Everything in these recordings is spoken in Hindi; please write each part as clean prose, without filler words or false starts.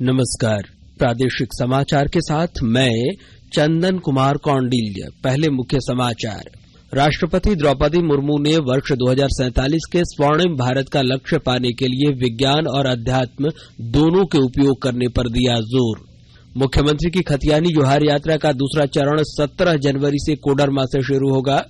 नमस्कार। प्रादेशिक समाचार के साथ मैं चंदन कुमार कौंडिल्य। पहले मुख्य समाचार। राष्ट्रपति द्रौपदी मुर्मू ने वर्ष 2047 के स्वर्णिम भारत का लक्ष्य पाने के लिए विज्ञान और अध्यात्म दोनों के उपयोग करने पर दिया जोर। मुख्यमंत्री की खतियानी जोहार यात्रा का दूसरा चरण 17 जनवरी से कोडरमा से शुरू होगा।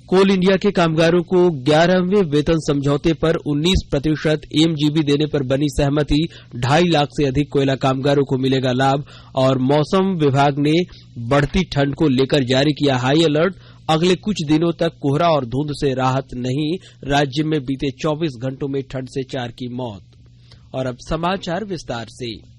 कोल इंडिया के कामगारों को 11वें वेतन समझौते पर 19% एमजीबी देने पर बनी सहमति। 2.5 लाख से अधिक कोयला कामगारों को मिलेगा लाभ। और मौसम विभाग ने बढ़ती ठंड को लेकर जारी किया हाई अलर्ट। अगले कुछ दिनों तक कोहरा और धुंध से राहत नहीं। राज्य में बीते 24 घंटों में ठंड से 4 की मौत। और अब समाचार विस्तार से।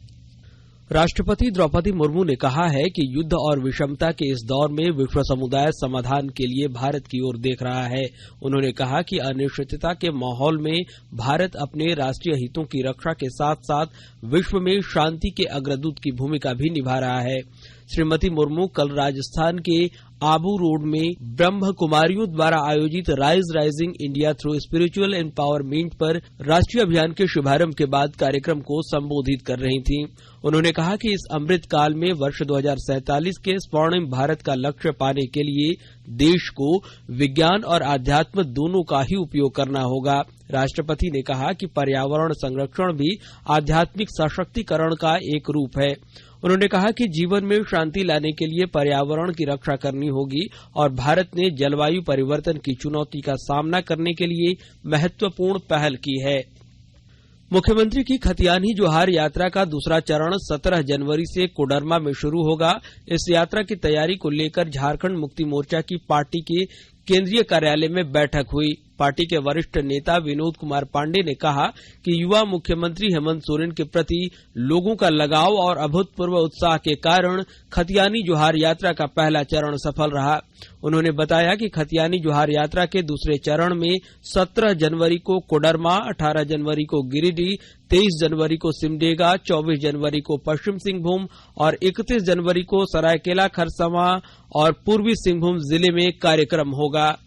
राष्ट्रपति द्रौपदी मुर्मू ने कहा है कि युद्ध और विषमता के इस दौर में विश्व समुदाय समाधान के लिए भारत की ओर देख रहा है। उन्होंने कहा कि अनिश्चितता के माहौल में भारत अपने राष्ट्रीय हितों की रक्षा के साथ साथ विश्व में शांति के अग्रदूत की भूमिका भी निभा रहा है। श्रीमती मुर्मू कल राजस्थान के आबू रोड में ब्रह्म कुमारियों द्वारा आयोजित rising India through spiritual empowerment पर राष्ट्रीय अभियान के शुभारंभ के बाद कार्यक्रम को संबोधित कर रही थीं। उन्होंने कहा कि इस अमृत काल में वर्ष 2047 के स्वर्णिम भारत का लक्ष्य पाने के लिए देश को विज्ञान और आध्यात्म दोनों का ही उपयोग करना होगा। राष्ट्रपति ने कहा कि पर्यावरण संरक्षण भी आध्यात्मिक सशक्तिकरण का एक रूप है। उन्होंने कहा कि जीवन में शांति लाने के लिए पर्यावरण की रक्षा करनी होगी और भारत ने जलवायु परिवर्तन की चुनौती का सामना करने के लिए महत्वपूर्ण पहल की है। मुख्यमंत्री की खतियानी जोहार यात्रा का दूसरा चरण 17 जनवरी से कोडरमा में शुरू होगा। इस यात्रा की तैयारी को लेकर झारखंड मुक्ति मोर्चा की पार्टी के केंद्रीय कार्यालय में बैठक हुई। पार्टी के वरिष्ठ नेता विनोद कुमार पांडे ने कहा कि युवा मुख्यमंत्री हेमंत सोरेन के प्रति लोगों का लगाव और अभूतपूर्व उत्साह के कारण खतियानी जोहार यात्रा का पहला चरण सफल रहा। उन्होंने बताया कि खतियानी जोहार यात्रा के दूसरे चरण में 17 जनवरी को कोडरमा, 18 जनवरी को गिरिडीह, 23 जनवरी को सिमडेगा, 24 जनवरी को पश्चिम सिंहभूम और 31 जनवरी को सरायकेला खरसावां और पूर्वी सिंहभूम जिले में कार्यक्रम होगा।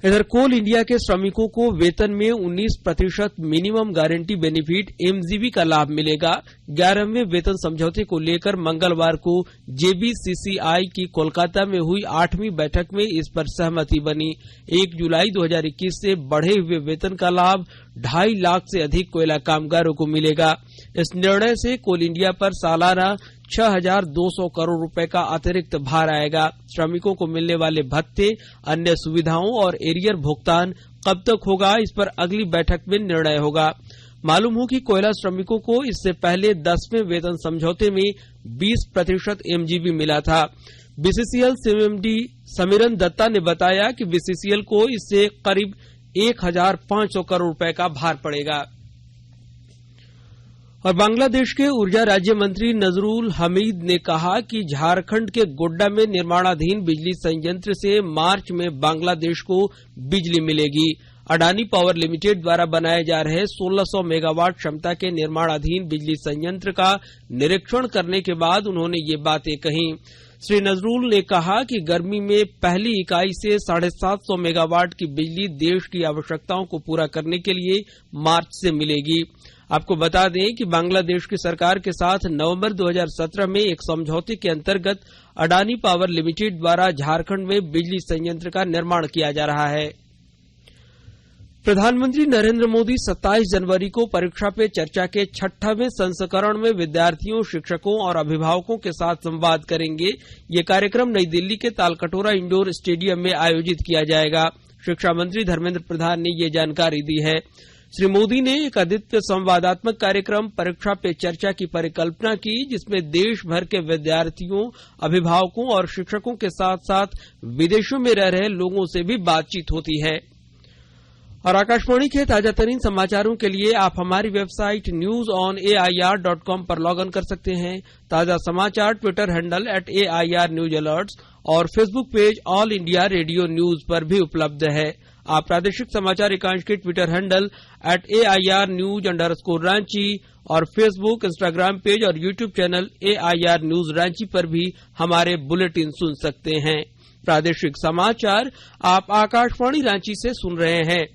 इधर कोल इंडिया के श्रमिकों को वेतन में 19% मिनिमम गारंटी बेनिफिट एमजीबी का लाभ मिलेगा। 11वें वेतन समझौते को लेकर मंगलवार को जेबीसीसीआई की कोलकाता में हुई 8वीं बैठक में इस पर सहमति बनी। 1 जुलाई 2021 से बढ़े हुए वेतन का लाभ 2.5 लाख से अधिक कोयला कामगारों को मिलेगा। इस निर्णय से कोल इंडिया पर सालाना 6,200 करोड़ रुपए का अतिरिक्त भार आएगा। श्रमिकों को मिलने वाले भत्ते, अन्य सुविधाओं और एरियर भुगतान कब तक होगा, इस पर अगली बैठक में निर्णय होगा। मालूम हो कि कोयला श्रमिकों को इससे पहले 10वें वेतन समझौते में 20% एमजीबी मिला था। बीसीसीएल सीएमडी समीरन दत्ता ने बताया कि बीसीसीएल को इससे करीब 1,500 करोड़ रुपए का भार पड़ेगा। और बांग्लादेश के ऊर्जा राज्य मंत्री नजरुल हमीद ने कहा कि झारखंड के गोड्डा में निर्माणाधीन बिजली संयंत्र से मार्च में बांग्लादेश को बिजली मिलेगी। अडानी पावर लिमिटेड द्वारा बनाए जा रहे 1600 मेगावाट क्षमता के निर्माणाधीन बिजली संयंत्र का निरीक्षण करने के बाद उन्होंने ये बातें कही। श्री नजरुल ने कहा कि गर्मी में पहली इकाई से 750 मेगावाट की बिजली देश की आवश्यकताओं को पूरा करने के लिए मार्च से मिलेगी। आपको बता दें कि बांग्लादेश की सरकार के साथ नवंबर 2017 में एक समझौते के अंतर्गत अडानी पावर लिमिटेड द्वारा झारखंड में बिजली संयंत्र का निर्माण किया जा रहा है। प्रधानमंत्री नरेंद्र मोदी 27 जनवरी को परीक्षा पे चर्चा के 6वें संस्करण में विद्यार्थियों, शिक्षकों और अभिभावकों के साथ संवाद करेंगे। ये कार्यक्रम नई दिल्ली के तालकटोरा इंडोर स्टेडियम में आयोजित किया जाएगा। शिक्षा मंत्री धर्मेंद्र प्रधान ने ये जानकारी दी है। श्री मोदी ने एक अद्वितीय संवादात्मक कार्यक्रम परीक्षा पे चर्चा की परिकल्पना की, जिसमें देश भर के विद्यार्थियों, अभिभावकों और शिक्षकों के साथ साथ विदेशों में रह रहे लोगों से भी बातचीत होती है। और आकाशवाणी के ताजा तरीन समाचारों के लिए आप हमारी वेबसाइट newsonair.com पर लॉग इन कर सकते हैं। ताजा समाचार Twitter handle @AIR News Alerts और Facebook page all India radio news पर भी उपलब्ध है। आप प्रादेशिक समाचार एकांश के ट्विटर हैंडल @AIR News_Ranchi और फेसबुक, इंस्टाग्राम पेज और YouTube channel AIR News Ranchi पर भी हमारे बुलेटिन सुन सकते हैं। प्रादेशिक समाचार आप आकाशवाणी रांची से सुन रहे हैं।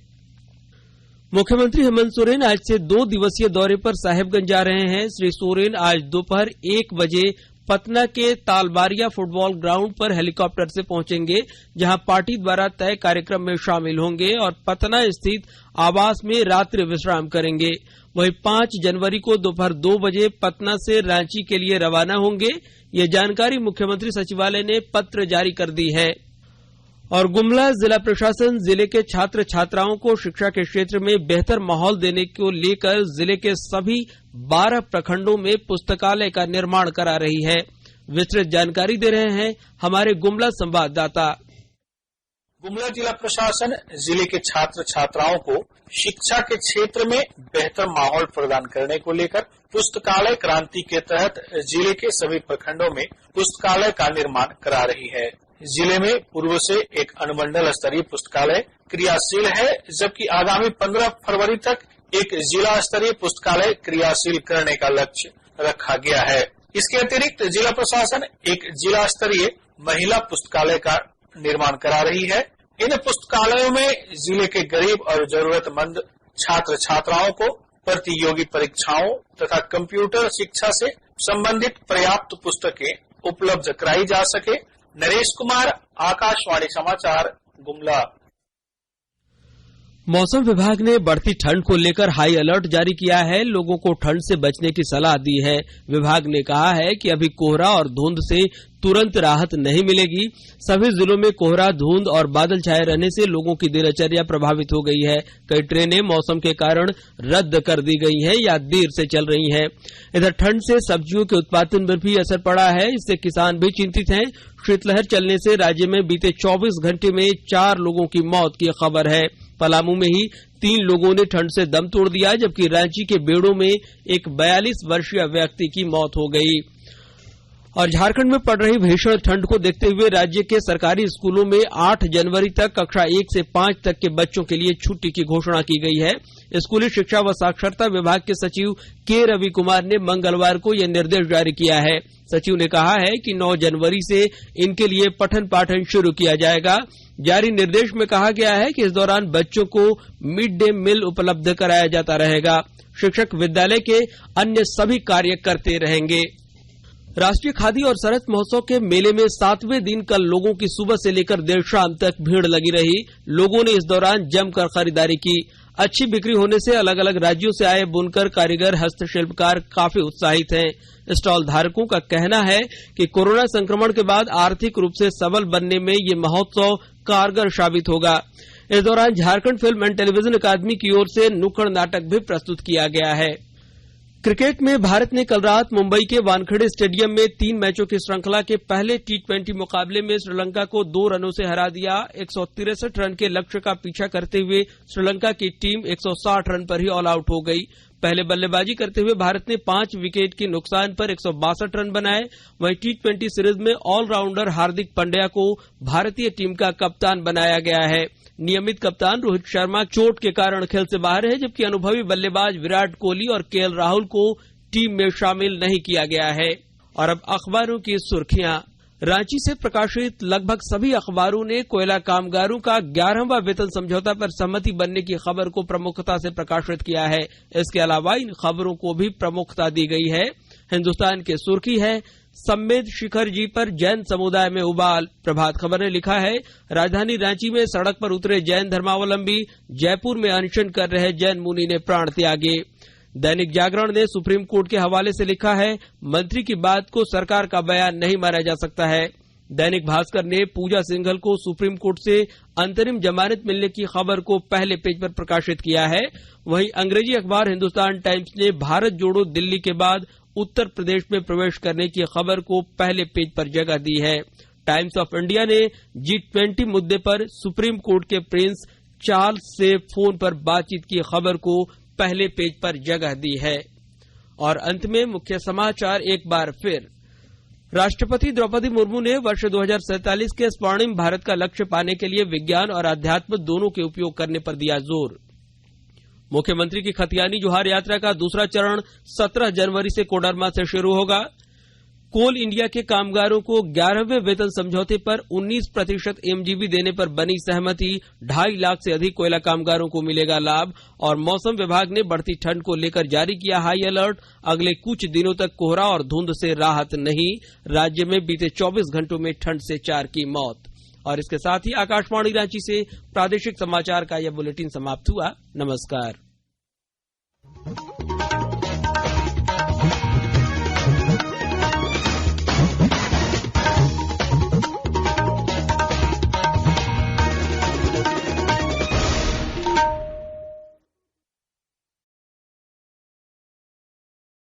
मुख्यमंत्री हेमंत सोरेन आज से 2 दिवसीय दौरे पर साहेबगंज जा रहे हैं। श्री सोरेन आज दोपहर 1 बजे पटना के तालबारिया फुटबॉल ग्राउंड पर हेलीकॉप्टर से पहुंचेंगे, जहां पार्टी द्वारा तय कार्यक्रम में शामिल होंगे और पटना स्थित आवास में रात्रि विश्राम करेंगे। वहीं 5 जनवरी को दोपहर 2 बजे पटना से रांची के लिए रवाना होंगे। ये जानकारी मुख्यमंत्री सचिवालय ने पत्र जारी कर दी है। और गुमला जिला प्रशासन जिले के छात्र छात्राओं को शिक्षा के क्षेत्र में बेहतर माहौल देने को लेकर जिले के सभी 12 प्रखंडों में पुस्तकालय का निर्माण करा रही है। विस्तृत जानकारी दे रहे हैं हमारे गुमला संवाददाता। गुमला जिला प्रशासन जिले के छात्र छात्राओं को शिक्षा के क्षेत्र में बेहतर माहौल प्रदान करने को लेकर पुस्तकालय क्रांति के तहत जिले के सभी प्रखंडों में पुस्तकालय का निर्माण करा रही है। जिले में पूर्व से एक अनुमंडल स्तरीय पुस्तकालय क्रियाशील है, जबकि आगामी 15 फरवरी तक एक जिला स्तरीय पुस्तकालय क्रियाशील करने का लक्ष्य रखा गया है। इसके अतिरिक्त जिला प्रशासन एक जिला स्तरीय महिला पुस्तकालय का निर्माण करा रही है। इन पुस्तकालयों में जिले के गरीब और जरूरतमंद छात्र छात्राओं को प्रतियोगी परीक्षाओं तथा कंप्यूटर शिक्षा से संबंधित पर्याप्त पुस्तकें उपलब्ध कराई जा सके। नरेश कुमार, आकाशवाणी समाचार, गुमला। मौसम विभाग ने बढ़ती ठंड को लेकर हाई अलर्ट जारी किया है। लोगों को ठंड से बचने की सलाह दी है। विभाग ने कहा है कि अभी कोहरा और धुंध से तुरंत राहत नहीं मिलेगी। सभी जिलों में कोहरा, धुंध और बादल छाए रहने से लोगों की दिनचर्या प्रभावित हो गई है। कई ट्रेनें मौसम के कारण रद्द कर दी गई हैं या देर से चल रही हैं। इधर ठंड से सब्जियों के उत्पादन पर भी असर पड़ा है। इससे किसान भी चिंतित हैं। शीतलहर चलने से राज्य में बीते 24 घंटे में 4 लोगों की मौत की खबर है। पलामू में ही 3 लोगों ने ठंड से दम तोड़ दिया, जबकि रांची के बेड़ो में एक 42 वर्षीय व्यक्ति की मौत हो गई। और झारखंड में पड़ रही भीषण ठंड को देखते हुए राज्य के सरकारी स्कूलों में 8 जनवरी तक कक्षा 1 से 5 तक के बच्चों के लिए छुट्टी की घोषणा की गई है। स्कूली शिक्षा व साक्षरता विभाग के सचिव के रवि कुमार ने मंगलवार को यह निर्देश जारी किया है। सचिव ने कहा है कि 9 जनवरी से इनके लिए पठन पाठन शुरू किया जाएगा। जारी निर्देश में कहा गया है कि इस दौरान बच्चों को मिड डे मील उपलब्ध कराया जाता रहेगा। शिक्षक विद्यालय के अन्य सभी कार्य करते रहेंगे। राष्ट्रीय खादी और सरहद महोत्सव के मेले में 7वें दिन कल लोगों की सुबह से लेकर देर शाम तक भीड़ लगी रही। लोगों ने इस दौरान जमकर खरीदारी की। अच्छी बिक्री होने से अलग अलग राज्यों से आए बुनकर, कारीगर, हस्तशिल्पकार काफी उत्साहित हैं। स्टॉल धारकों का कहना है कि कोरोना संक्रमण के बाद आर्थिक रूप से सबल बनने में ये महोत्सव कारगर साबित होगा। इस दौरान झारखंड फिल्म एंड टेलीविजन अकादमी की ओर से नुक्कड़ नाटक भी प्रस्तुत किया गया है। क्रिकेट में भारत ने कल रात मुंबई के वानखेड़े स्टेडियम में 3 मैचों की श्रृंखला के पहले T20 मुकाबले में श्रीलंका को 2 रनों से हरा दिया। 163 रन के लक्ष्य का पीछा करते हुए श्रीलंका की टीम 160 रन पर ही ऑल आउट हो गई। पहले बल्लेबाजी करते हुए भारत ने 5 विकेट के नुकसान पर 162 रन बनाए। वहीं T20 सीरीज में ऑलराउंडर हार्दिक पांड्या को भारतीय टीम का कप्तान बनाया गया है। नियमित कप्तान रोहित शर्मा चोट के कारण खेल से बाहर है, जबकि अनुभवी बल्लेबाज विराट कोहली और केएल राहुल को टीम में शामिल नहीं किया गया है। और अब अखबारों की सुर्खियां। रांची से प्रकाशित लगभग सभी अखबारों ने कोयला कामगारों का 11वां वेतन समझौता पर सहमति बनने की खबर को प्रमुखता से प्रकाशित किया है। इसके अलावा इन खबरों को भी प्रमुखता दी गई है। हिंदुस्तान की सुर्खी है, सम्मेद शिखर जी पर जैन समुदाय में उबाल। प्रभात खबर ने लिखा है, राजधानी रांची में सड़क पर उतरे जैन धर्मावलंबी, जयपुर में अनशन कर रहे जैन मुनि ने प्राण त्यागे। दैनिक जागरण ने सुप्रीम कोर्ट के हवाले से लिखा है, मंत्री की बात को सरकार का बयान नहीं माना जा सकता है। दैनिक भास्कर ने पूजा सिंघल को सुप्रीम कोर्ट से अंतरिम जमानत मिलने की खबर को पहले पेज पर प्रकाशित किया है। वहीं अंग्रेजी अखबार हिंदुस्तान टाइम्स ने भारत जोड़ो दिल्ली के बाद उत्तर प्रदेश में प्रवेश करने की खबर को पहले पेज पर जगह दी है। टाइम्स ऑफ इंडिया ने G20 मुद्दे पर सुप्रीम कोर्ट के प्रिंस चार्ल्स से फोन पर बातचीत की खबर को पहले पेज पर जगह दी है। और अंत में मुख्य समाचार एक बार फिर। राष्ट्रपति द्रौपदी मुर्मू ने वर्ष 2047 के स्वर्णिम भारत का लक्ष्य पाने के लिए विज्ञान और अध्यात्म दोनों के उपयोग करने पर दिया जोर। मुख्यमंत्री की खतियानी जोहार यात्रा का दूसरा चरण 17 जनवरी से कोडरमा से शुरू होगा। कोल इंडिया के कामगारों को 11वें वेतन समझौते पर 19% एमजीबी देने पर बनी सहमति। 2.5 लाख से अधिक कोयला कामगारों को मिलेगा लाभ। और मौसम विभाग ने बढ़ती ठंड को लेकर जारी किया हाई अलर्ट। अगले कुछ दिनों तक कोहरा और धुंध से राहत नहीं। राज्य में बीते 24 घंटों में ठंड से 4 की मौत। और इसके साथ ही आकाशवाणी रांची से प्रादेशिक समाचार का यह बुलेटिन समाप्त हुआ। नमस्कार।